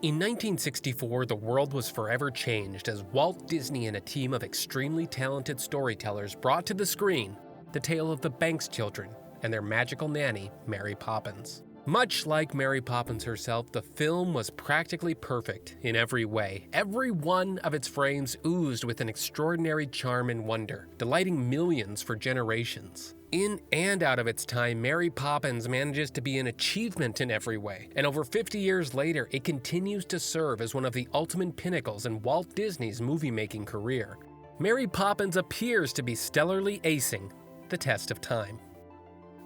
In 1964, the world was forever changed as Walt Disney and a team of extremely talented storytellers brought to the screen the tale of the Banks children and their magical nanny, Mary Poppins. Much like Mary Poppins herself, the film was practically perfect in every way. Every one of its frames oozed with an extraordinary charm and wonder, delighting millions for generations. In and out of its time, Mary Poppins manages to be an achievement in every way, and over 50 years later, it continues to serve as one of the ultimate pinnacles in Walt Disney's movie-making career. Mary Poppins appears to be stellarly acing the test of time.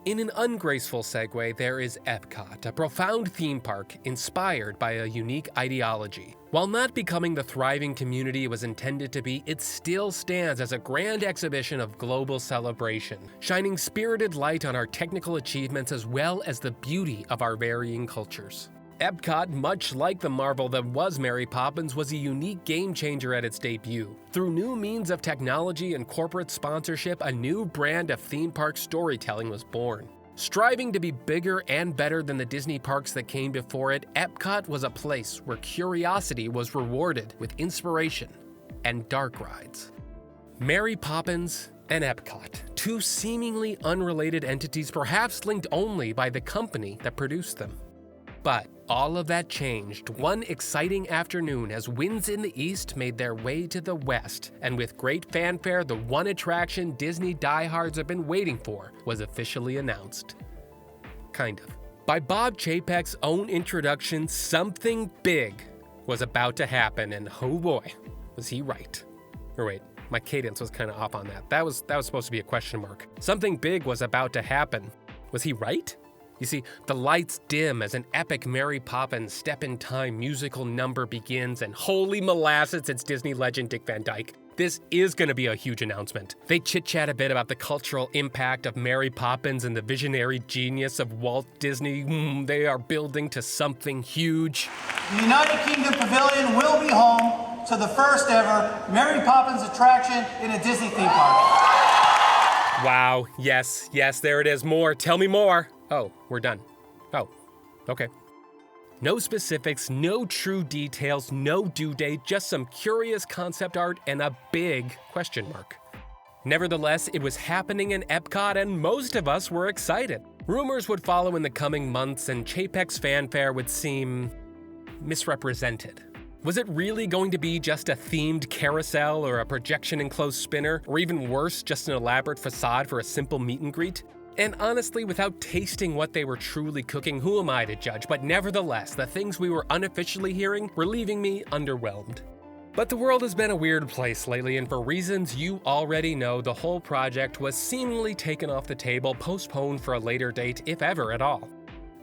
In an ungraceful segue, there is EPCOT, a profound theme park inspired by a unique ideology. While not becoming the thriving community it was intended to be, it still stands as a grand exhibition of global celebration, shining spirited light on our technical achievements as well as the beauty of our varying cultures. EPCOT, much like the marvel that was Mary Poppins, was a unique game changer at its debut. Through new means of technology and corporate sponsorship, a new brand of theme park storytelling was born. Striving to be bigger and better than the Disney parks that came before it, EPCOT was a place where curiosity was rewarded with inspiration and dark rides. Mary Poppins and EPCOT, two seemingly unrelated entities, perhaps linked only by the company that produced them. But all of that changed one exciting afternoon as winds in the east made their way to the west, and with great fanfare, the one attraction Disney diehards have been waiting for was officially announced. Kind of. By Bob Chapek's own introduction, something big was about to happen, and oh boy, was he right. Or wait, my cadence was kind of off on that. That was supposed to be a question mark. Something big was about to happen. Was he right? You see, the lights dim as an epic Mary Poppins step-in-time musical number begins, and holy molasses, it's Disney legend Dick Van Dyke. This is going to be a huge announcement. They chit-chat a bit about the cultural impact of Mary Poppins and the visionary genius of Walt Disney. They are building to something huge. The United Kingdom Pavilion will be home to the first ever Mary Poppins attraction in a Disney theme park. Wow, yes, there it is. More, tell me more. Oh, we're done. Oh, okay. No specifics, no true details, no due date, just some curious concept art and a big question mark. Nevertheless, it was happening in EPCOT and most of us were excited. Rumors would follow in the coming months and Chapek's fanfare would seem misrepresented. Was it really going to be just a themed carousel or a projection-enclosed spinner, or even worse, just an elaborate facade for a simple meet and greet? And honestly, without tasting what they were truly cooking, who am I to judge? But nevertheless, the things we were unofficially hearing were leaving me underwhelmed. But the world has been a weird place lately, and for reasons you already know, the whole project was seemingly taken off the table, postponed for a later date, if ever at all.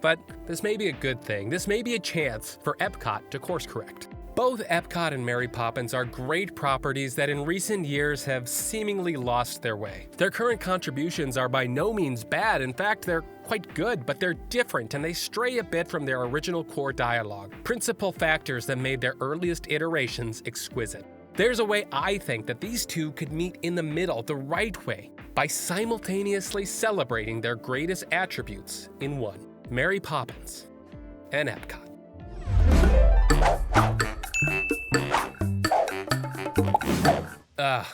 But this may be a good thing. This may be a chance for EPCOT to course correct. Both EPCOT and Mary Poppins are great properties that in recent years have seemingly lost their way. Their current contributions are by no means bad. In fact, they're quite good, but they're different and they stray a bit from their original core dialogue, principal factors that made their earliest iterations exquisite. There's a way I think that these two could meet in the middle the right way by simultaneously celebrating their greatest attributes in one: Mary Poppins and EPCOT.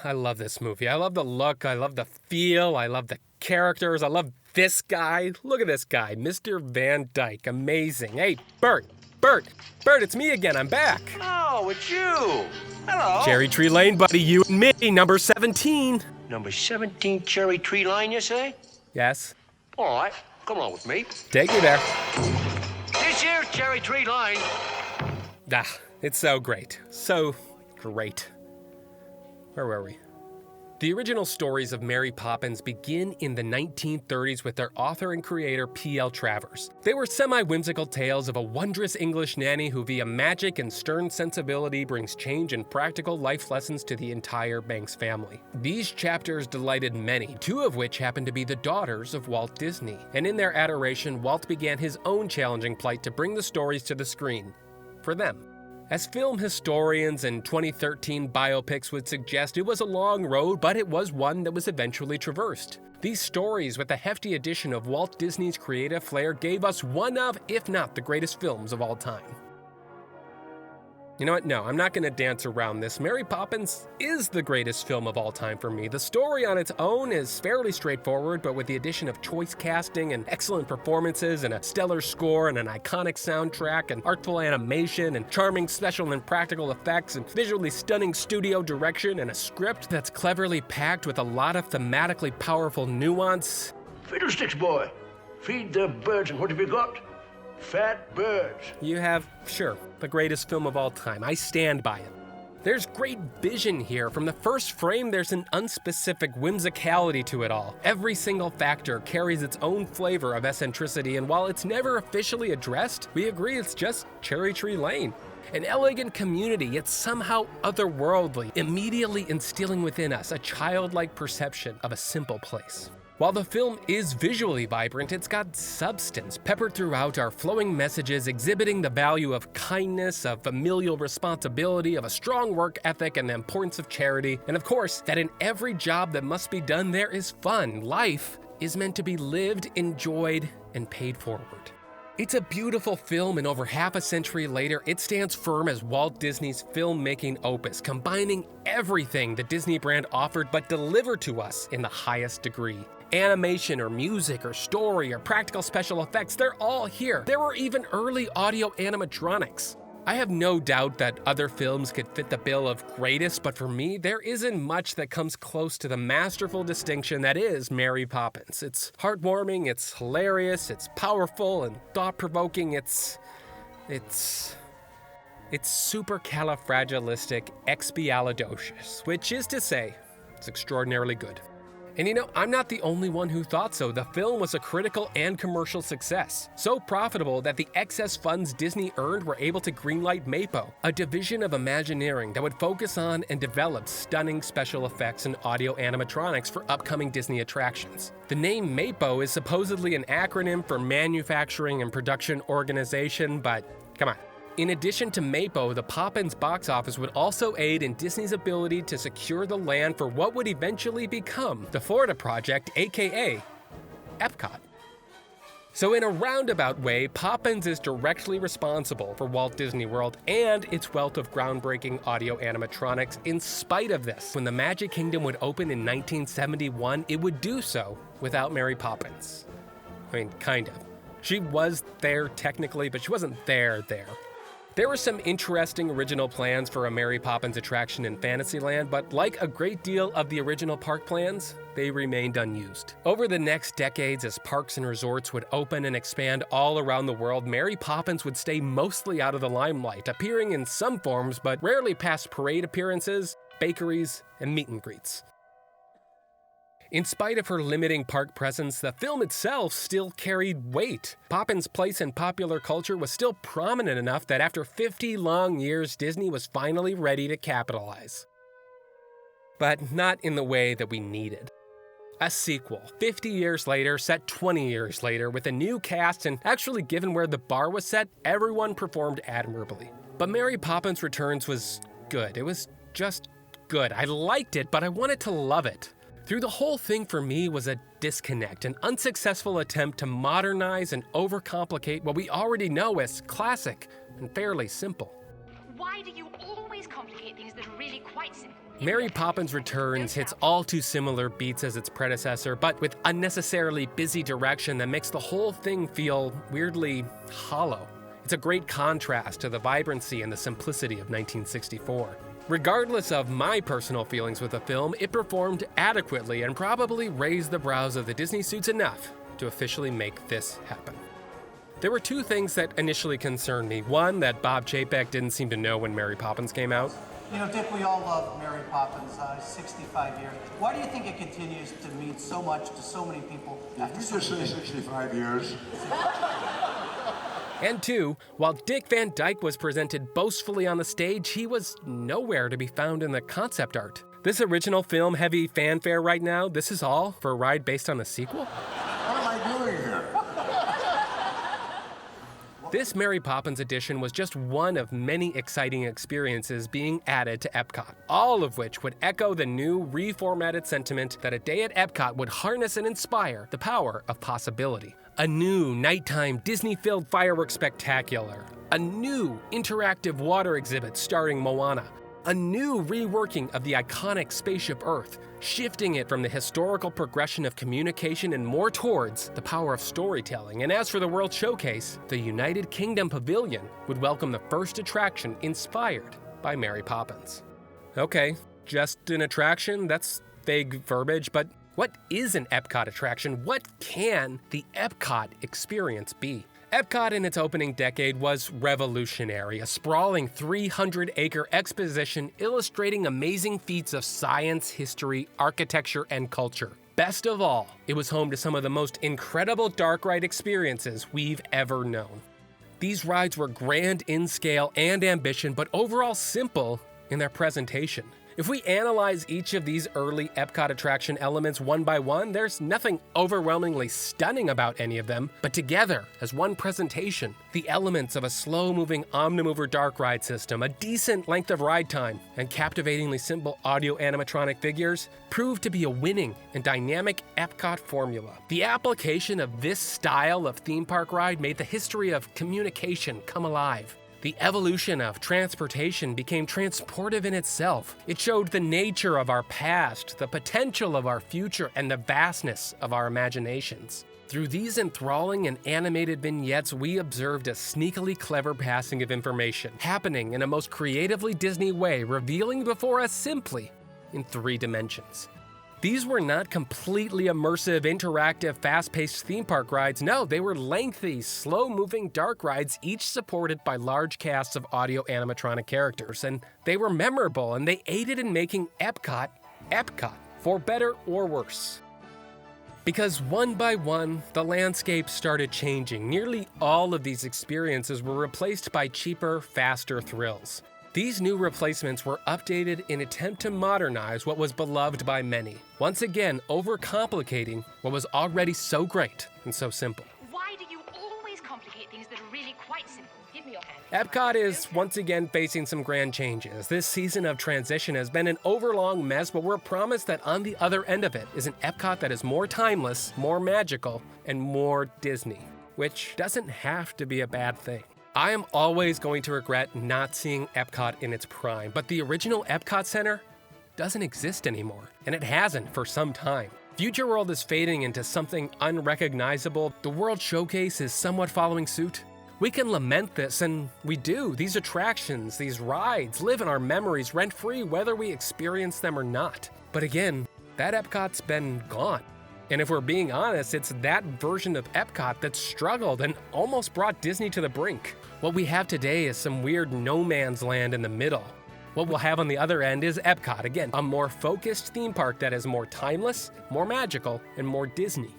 I love this movie. I love the look, I love the feel, I love the characters, I love this guy. Look at this guy, Mr. Van Dyke, amazing. Hey, Bert, it's me again, I'm back. Oh, it's you. Hello. Cherry Tree Lane, buddy, you and me, number 17. Number 17 Cherry Tree Line, you say? Yes. All right, come on with me. Take me there. This here's Cherry Tree Line. It's so great. So great. Where were we? The original stories of Mary Poppins begin in the 1930s with their author and creator P.L. Travers. They were semi-whimsical tales of a wondrous English nanny who via magic and stern sensibility brings change and practical life lessons to the entire Banks family. These chapters delighted many, two of which happened to be the daughters of Walt Disney. And in their adoration, Walt began his own challenging plight to bring the stories to the screen. For them. As film historians and 2013 biopics would suggest, it was a long road, but it was one that was eventually traversed. These stories, with a hefty addition of Walt Disney's creative flair, gave us one of, if not the greatest films of all time. You know what? No, I'm not going to dance around this. Mary Poppins is the greatest film of all time for me. The story on its own is fairly straightforward, but with the addition of choice casting and excellent performances and a stellar score and an iconic soundtrack and artful animation and charming special and practical effects and visually stunning studio direction and a script that's cleverly packed with a lot of thematically powerful nuance. Fiddlesticks, boy. Feed the birds, and what have you got? Fat birds. You have, sure, the greatest film of all time. I stand by it. There's great vision here. From the first frame, there's an unspecific whimsicality to it all. Every single factor carries its own flavor of eccentricity, and while it's never officially addressed, we agree it's just Cherry Tree Lane. An elegant community, yet somehow otherworldly, immediately instilling within us a childlike perception of a simple place. While the film is visually vibrant, it's got substance. Peppered throughout are flowing messages exhibiting the value of kindness, of familial responsibility, of a strong work ethic, and the importance of charity. And of course, that in every job that must be done, there is fun. Life is meant to be lived, enjoyed, and paid forward. It's a beautiful film, and over half a century later, it stands firm as Walt Disney's filmmaking opus, combining everything the Disney brand offered but delivered to us in the highest degree. Animation or music or story or practical special effects, they're all here. There were even early audio animatronics. I have no doubt that other films could fit the bill of greatest, but for me, there isn't much that comes close to the masterful distinction that is Mary Poppins. It's heartwarming, it's hilarious, it's powerful and thought-provoking, it's supercalifragilisticexpialidocious, which is to say, it's extraordinarily good. And you know, I'm not the only one who thought so. The film was a critical and commercial success. So profitable that the excess funds Disney earned were able to greenlight Maypo, a division of Imagineering that would focus on and develop stunning special effects and audio animatronics for upcoming Disney attractions. The name Maypo is supposedly an acronym for Manufacturing and Production Organization, but come on. In addition to Maypo, the Poppins box office would also aid in Disney's ability to secure the land for what would eventually become the Florida Project, aka EPCOT. So in a roundabout way, Poppins is directly responsible for Walt Disney World and its wealth of groundbreaking audio animatronics. In spite of this, when the Magic Kingdom would open in 1971, it would do so without Mary Poppins. I mean, kind of. She was there technically, but she wasn't there. There were some interesting original plans for a Mary Poppins attraction in Fantasyland, but like a great deal of the original park plans, they remained unused. Over the next decades, as parks and resorts would open and expand all around the world, Mary Poppins would stay mostly out of the limelight, appearing in some forms but rarely past parade appearances, bakeries, and meet and greets. In spite of her limiting park presence, the film itself still carried weight. Poppins' place in popular culture was still prominent enough that after 50 long years, Disney was finally ready to capitalize. But not in the way that we needed. A sequel, 50 years later, set 20 years later, with a new cast, and actually given where the bar was set, everyone performed admirably. But Mary Poppins Returns was good. It was just good. I liked it, but I wanted to love it. Through the whole thing for me was a disconnect, an unsuccessful attempt to modernize and overcomplicate what we already know as classic and fairly simple. Why do you always complicate things that are really quite simple? Mary Poppins Returns hits all too similar beats as its predecessor, but with unnecessarily busy direction that makes the whole thing feel weirdly hollow. It's a great contrast to the vibrancy and the simplicity of 1964. Regardless of my personal feelings with the film, it performed adequately and probably raised the brows of the Disney suits enough to officially make this happen. There were two things that initially concerned me. One, that Bob Chapek didn't seem to know when Mary Poppins came out. You know, Dick, we all love Mary Poppins, 65 years. Why do you think it continues to mean so much to so many people after Did you just say 65 years? And two, while Dick Van Dyke was presented boastfully on the stage, he was nowhere to be found in the concept art. This original film-heavy fanfare right now, this is all for a ride based on the sequel? What am I doing here? This Mary Poppins edition was just one of many exciting experiences being added to Epcot, all of which would echo the new reformatted sentiment that a day at Epcot would harness and inspire the power of possibility. A new nighttime Disney-filled fireworks spectacular, a new interactive water exhibit starring Moana, a new reworking of the iconic Spaceship Earth, shifting it from the historical progression of communication and more towards the power of storytelling. And as for the World Showcase, the United Kingdom Pavilion would welcome the first attraction inspired by Mary Poppins. Okay, just an attraction? That's vague verbiage, but what is an Epcot attraction? What can the Epcot experience be? Epcot in its opening decade was revolutionary, a sprawling 300-acre exposition illustrating amazing feats of science, history, architecture, and culture. Best of all, it was home to some of the most incredible dark ride experiences we've ever known. These rides were grand in scale and ambition, but overall simple in their presentation. If we analyze each of these early Epcot attraction elements one by one, there's nothing overwhelmingly stunning about any of them, but together, as one presentation, the elements of a slow-moving Omnimover dark ride system, a decent length of ride time, and captivatingly simple audio animatronic figures proved to be a winning and dynamic Epcot formula. The application of this style of theme park ride made the history of communication come alive. The evolution of transportation became transportive in itself. It showed the nature of our past, the potential of our future, and the vastness of our imaginations. Through these enthralling and animated vignettes, we observed a sneakily clever passing of information, happening in a most creatively Disney way, revealing before us simply in 3 dimensions. These were not completely immersive, interactive, fast-paced theme park rides. No, they were lengthy, slow-moving dark rides, each supported by large casts of audio animatronic characters. And they were memorable, and they aided in making Epcot, Epcot, for better or worse. Because one by one, the landscape started changing. Nearly all of these experiences were replaced by cheaper, faster thrills. These new replacements were updated in an attempt to modernize what was beloved by many, once again overcomplicating what was already so great and so simple. Why do you always complicate things that are really quite simple? Give me your hand. Epcot is once again facing some grand changes. This season of transition has been an overlong mess, but we're promised that on the other end of it is an Epcot that is more timeless, more magical, and more Disney, which doesn't have to be a bad thing. I am always going to regret not seeing Epcot in its prime, but the original Epcot Center doesn't exist anymore, and it hasn't for some time. Future World is fading into something unrecognizable. The World Showcase is somewhat following suit. We can lament this, and we do. These attractions, these rides, live in our memories rent-free whether we experience them or not. But again, that Epcot's been gone. And if we're being honest, it's that version of Epcot that struggled and almost brought Disney to the brink. What we have today is some weird no man's land in the middle. What we'll have on the other end is Epcot, again, a more focused theme park that is more timeless, more magical, and more Disney.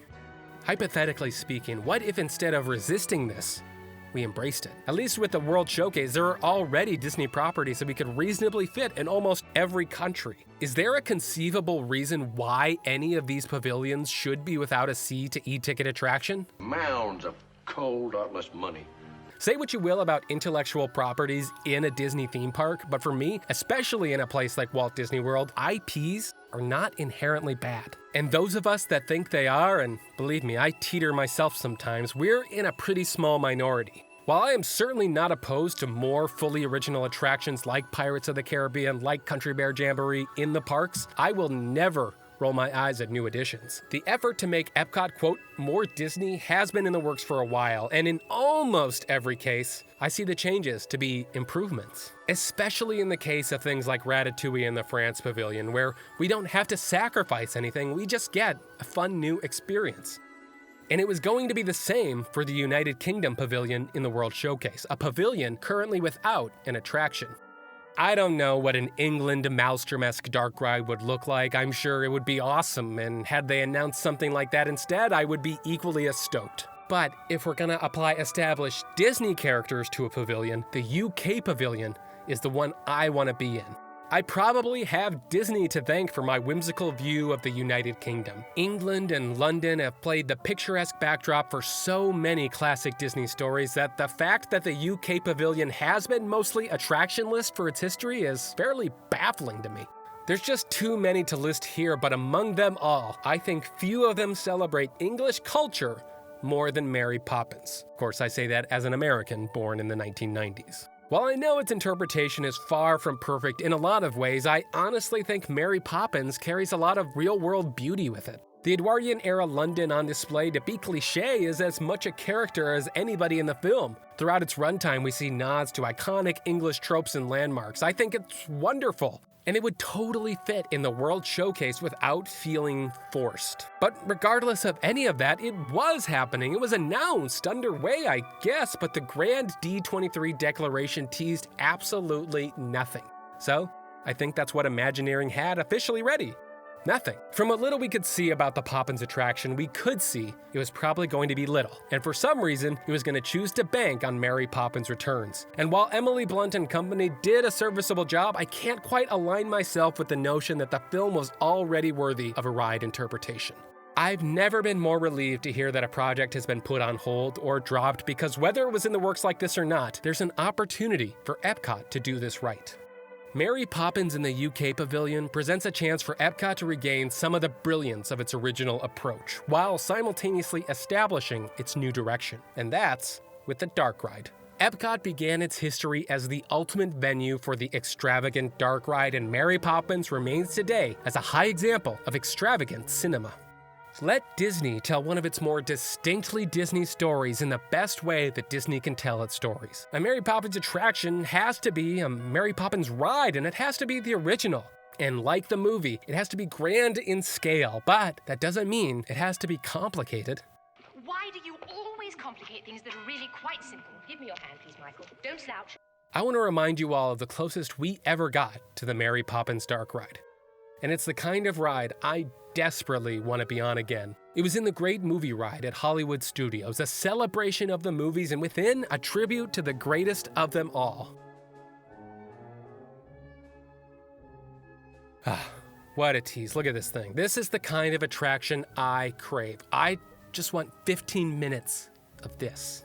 Hypothetically speaking, what if instead of resisting this, we embraced it? At least with the World Showcase, there are already Disney properties that we could reasonably fit in almost every country. Is there a conceivable reason why any of these pavilions should be without a C-to-E ticket attraction? Mounds of cold, heartless money. Say what you will about intellectual properties in a Disney theme park, but for me, especially in a place like Walt Disney World, IPs are not inherently bad. And those of us that think they are, and believe me, I teeter myself sometimes, we're in a pretty small minority. While I am certainly not opposed to more fully original attractions like Pirates of the Caribbean, like Country Bear Jamboree in the parks, I will never roll my eyes at new additions. The effort to make Epcot, quote, more Disney has been in the works for a while, and in almost every case, I see the changes to be improvements. Especially in the case of things like Ratatouille in the France Pavilion, where we don't have to sacrifice anything, we just get a fun new experience. And it was going to be the same for the United Kingdom Pavilion in the World Showcase, a pavilion currently without an attraction. I don't know what an England Maelstrom-esque dark ride would look like. I'm sure it would be awesome, and had they announced something like that instead, I would be equally as stoked. But if we're gonna apply established Disney characters to a pavilion, the UK Pavilion is the one I want to be in. I probably have Disney to thank for my whimsical view of the United Kingdom. England and London have played the picturesque backdrop for so many classic Disney stories that the fact that the UK Pavilion has been mostly attractionless for its history is fairly baffling to me. There's just too many to list here, but among them all, I think few of them celebrate English culture more than Mary Poppins. Of course, I say that as an American born in the 1990s. While I know its interpretation is far from perfect in a lot of ways, I honestly think Mary Poppins carries a lot of real-world beauty with it. The Edwardian-era London on display, to be cliché, is as much a character as anybody in the film. Throughout its runtime, we see nods to iconic English tropes and landmarks. I think it's wonderful, and it would totally fit in the World Showcase without feeling forced. But regardless of any of that, it was happening. It was announced, underway, I guess, but the grand D23 declaration teased absolutely nothing. So, I think that's what Imagineering had officially ready. Nothing. From what little we could see about the Poppins attraction, we could see it was probably going to be little, and for some reason, it was going to choose to bank on Mary Poppins Returns. And while Emily Blunt and company did a serviceable job, I can't quite align myself with the notion that the film was already worthy of a ride interpretation. I've never been more relieved to hear that a project has been put on hold or dropped, because whether it was in the works like this or not, there's an opportunity for EPCOT to do this right. Mary Poppins in the UK Pavilion presents a chance for EPCOT to regain some of the brilliance of its original approach, while simultaneously establishing its new direction. And that's with the dark ride. EPCOT began its history as the ultimate venue for the extravagant dark ride, and Mary Poppins remains today as a high example of extravagant cinema. Let Disney tell one of its more distinctly Disney stories in the best way that Disney can tell its stories. A Mary Poppins attraction has to be a Mary Poppins ride, and it has to be the original. And like the movie, it has to be grand in scale, but that doesn't mean it has to be complicated. Why do you always complicate things that are really quite simple? Give me your hand, please, Michael. Don't slouch. I want to remind you all of the closest we ever got to the Mary Poppins dark ride. And it's the kind of ride I desperately want to be on again. It was in the Great Movie Ride at Hollywood Studios, a celebration of the movies, and within, a tribute to the greatest of them all. What a tease. Look at this thing. This is the kind of attraction I crave. I just want 15 minutes of this.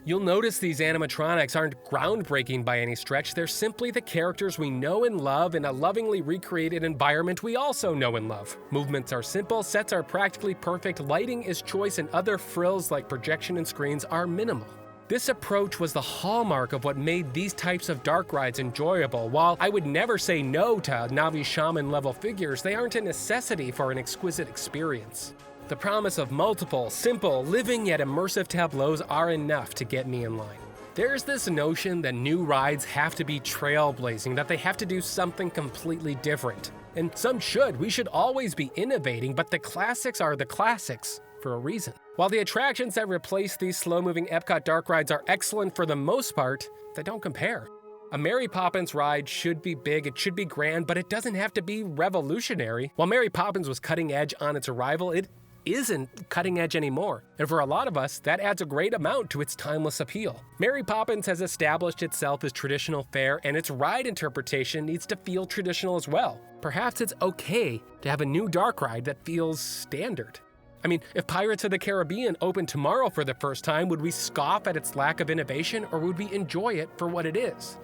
You'll notice these animatronics aren't groundbreaking by any stretch. They're simply the characters we know and love in a lovingly recreated environment we also know and love. Movements are simple, sets are practically perfect, lighting is choice, and other frills like projection and screens are minimal. This approach was the hallmark of what made these types of dark rides enjoyable. While I would never say no to Navi Shaman level figures, they aren't a necessity for an exquisite experience. The promise of multiple, simple, living yet immersive tableaus are enough to get me in line. There's this notion that new rides have to be trailblazing, that they have to do something completely different. And some should. We should always be innovating, but the classics are the classics for a reason. While the attractions that replace these slow-moving EPCOT dark rides are excellent for the most part, they don't compare. A Mary Poppins ride should be big, it should be grand, but it doesn't have to be revolutionary. While Mary Poppins was cutting edge on its arrival, it isn't cutting edge anymore. And for a lot of us, that adds a great amount to its timeless appeal. Mary Poppins has established itself as traditional fare, and its ride interpretation needs to feel traditional as well. Perhaps it's okay to have a new dark ride that feels standard. I mean, if Pirates of the Caribbean opened tomorrow for the first time, would we scoff at its lack of innovation, or would we enjoy it for what it is?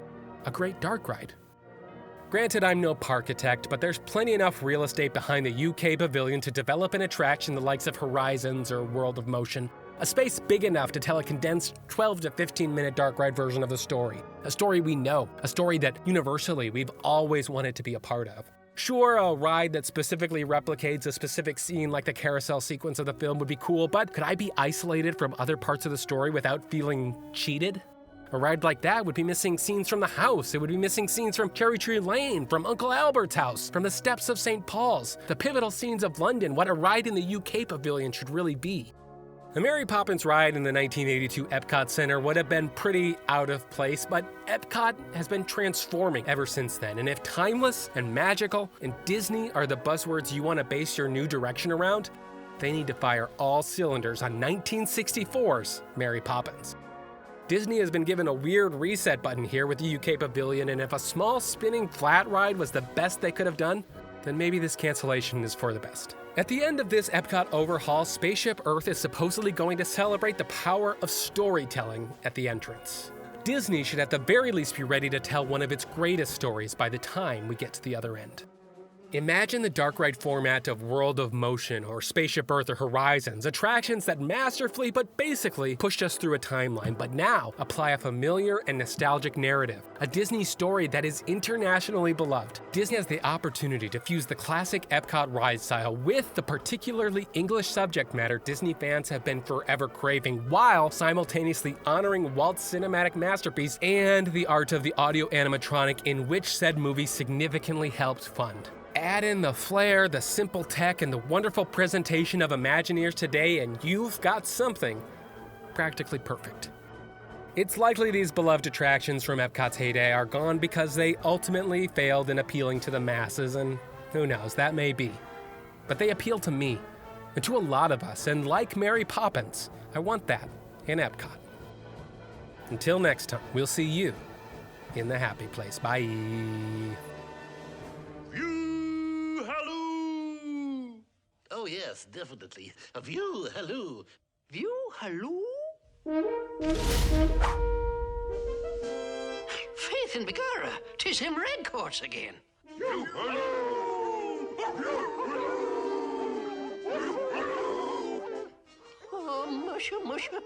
A great dark ride. Granted, I'm no parkitect, but there's plenty enough real estate behind the UK Pavilion to develop an attraction the likes of Horizons or World of Motion. A space big enough to tell a condensed 12 to 15 minute dark ride version of the story. A story we know, a story that universally we've always wanted to be a part of. Sure, a ride that specifically replicates a specific scene like the carousel sequence of the film would be cool, but could I be isolated from other parts of the story without feeling cheated? A ride like that would be missing scenes from the house. It would be missing scenes from Cherry Tree Lane, from Uncle Albert's house, from the steps of St. Paul's, the pivotal scenes of London, what a ride in the UK Pavilion should really be. The Mary Poppins ride in the 1982 EPCOT Center would have been pretty out of place, but EPCOT has been transforming ever since then. And if timeless and magical and Disney are the buzzwords you want to base your new direction around, they need to fire all cylinders on 1964's Mary Poppins. Disney has been given a weird reset button here with the UK Pavilion, and if a small spinning flat ride was the best they could have done, then maybe this cancellation is for the best. At the end of this Epcot overhaul, Spaceship Earth is supposedly going to celebrate the power of storytelling at the entrance. Disney should at the very least be ready to tell one of its greatest stories by the time we get to the other end. Imagine the dark ride format of World of Motion or Spaceship Earth or Horizons, attractions that masterfully but basically pushed us through a timeline, but now apply a familiar and nostalgic narrative, a Disney story that is internationally beloved. Disney has the opportunity to fuse the classic Epcot ride style with the particularly English subject matter Disney fans have been forever craving, while simultaneously honoring Walt's cinematic masterpiece and the art of the audio animatronic in which said movie significantly helped fund. Add in the flair, the simple tech, and the wonderful presentation of Imagineers today, and you've got something practically perfect. It's likely these beloved attractions from Epcot's heyday are gone because they ultimately failed in appealing to the masses, and who knows, that may be. But they appeal to me, and to a lot of us, and like Mary Poppins, I want that in Epcot. Until next time, we'll see you in the happy place. Bye. Oh, yes, definitely. A view, halloo. View, halloo? Faith in Begara, 'tis him red course again. View, halloo! Oh, musha, musha.